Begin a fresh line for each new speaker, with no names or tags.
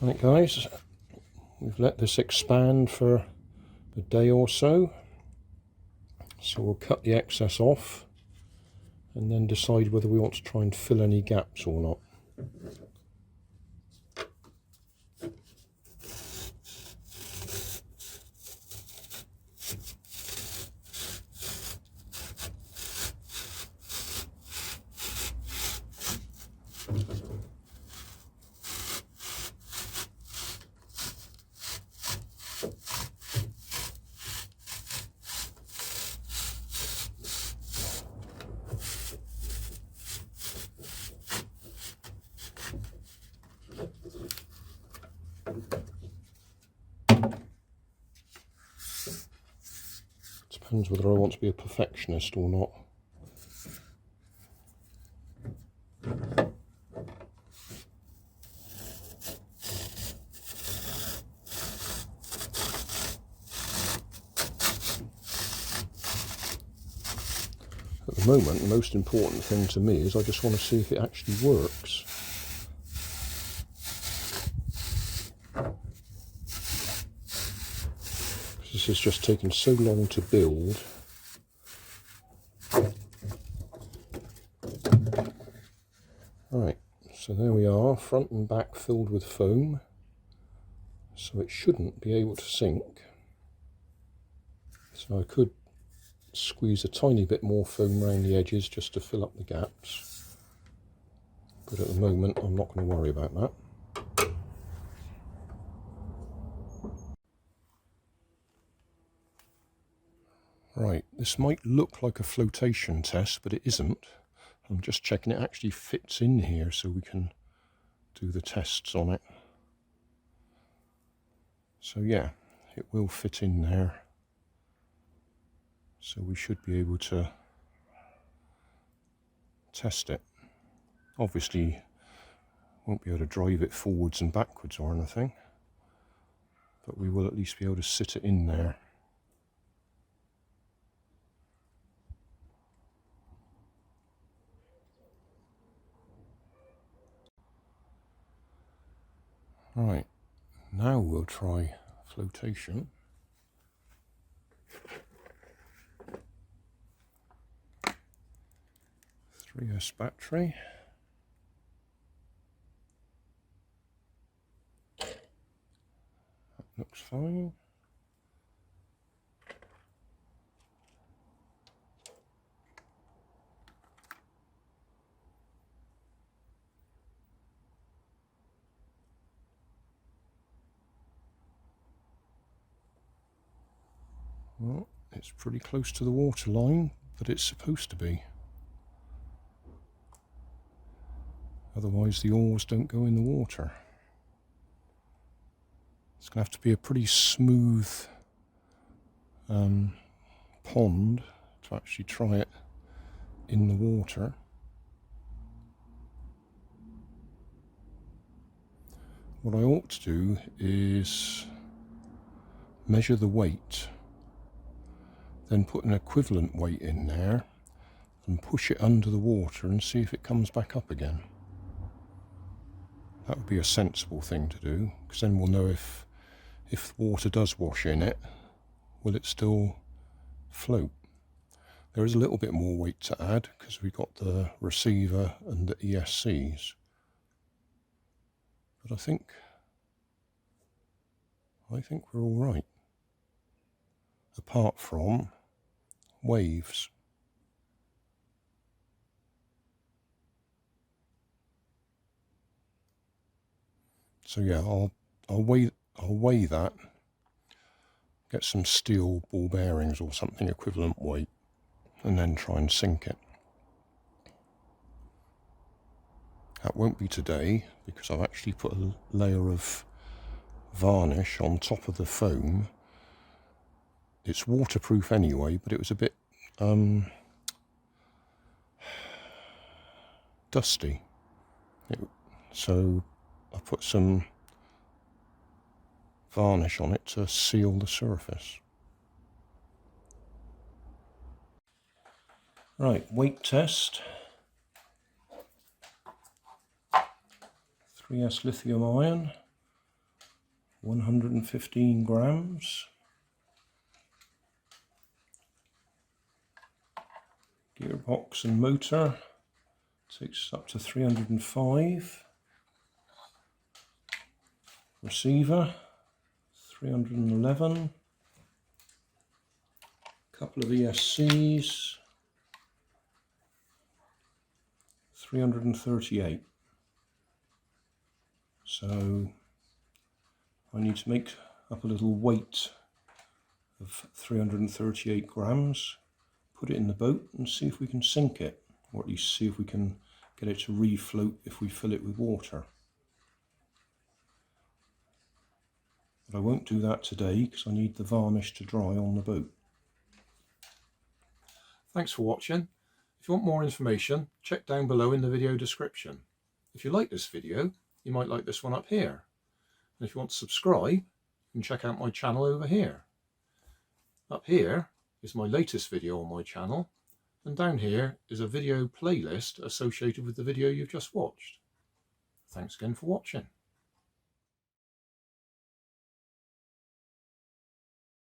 Right guys, we've let this expand for a day or so, so we'll cut the excess off and then decide whether we want to try and fill any gaps or not. Depends whether I want to be a perfectionist or not. At the moment, the most important thing to me is I just want to see if it actually works. This has just taken so long to build. Right, so there we are, front and back filled with foam. So it shouldn't be able to sink. So I could squeeze a tiny bit more foam around the edges just to fill up the gaps. But at the moment, I'm not going to worry about that. Right, this might look like a flotation test, but it isn't. I'm just checking it actually fits in here so we can do the tests on it. So yeah, it will fit in there. So we should be able to test it. Obviously, won't be able to drive it forwards and backwards or anything, but we will at least be able to sit it in there. Right, now we'll try flotation. S battery. That looks fine. Well, it's pretty close to the water line, but it's supposed to be. Otherwise the oars don't go in the water. It's going to have to be a pretty smooth pond to actually try it in the water. What I ought to do is measure the weight, then put an equivalent weight in there and push it under the water and see if it comes back up again. That would be a sensible thing to do, because then we'll know if water does wash in it, will it still float. There is a little bit more weight to add because we've got the receiver and the ESCs. But I think we're all right, apart from waves. So yeah, I'll weigh that, get some steel ball bearings or something equivalent weight, and then try and sink it. That won't be today because I've actually put a layer of varnish on top of the foam. It's waterproof anyway, but it was a bit dusty. So I put some varnish on it to seal the surface. Right, weight test. 3S lithium ion, 115 grams. Gearbox and motor takes up to 305. Receiver 311. Couple of ESCs 338. So I need to make up a little weight of 338 grams, put it in the boat and see if we can sink it, or at least see if we can get it to refloat if we fill it with water. But I won't do that today because I need the varnish to dry on the boat. Thanks for watching. If you want more information, check down below in the video description. If you like this video, you might like this one up here. And if you want to subscribe, you can check out my channel over here. Up here is my latest video on my channel, and down here is a video playlist associated with the video you've just watched. Thanks again for watching.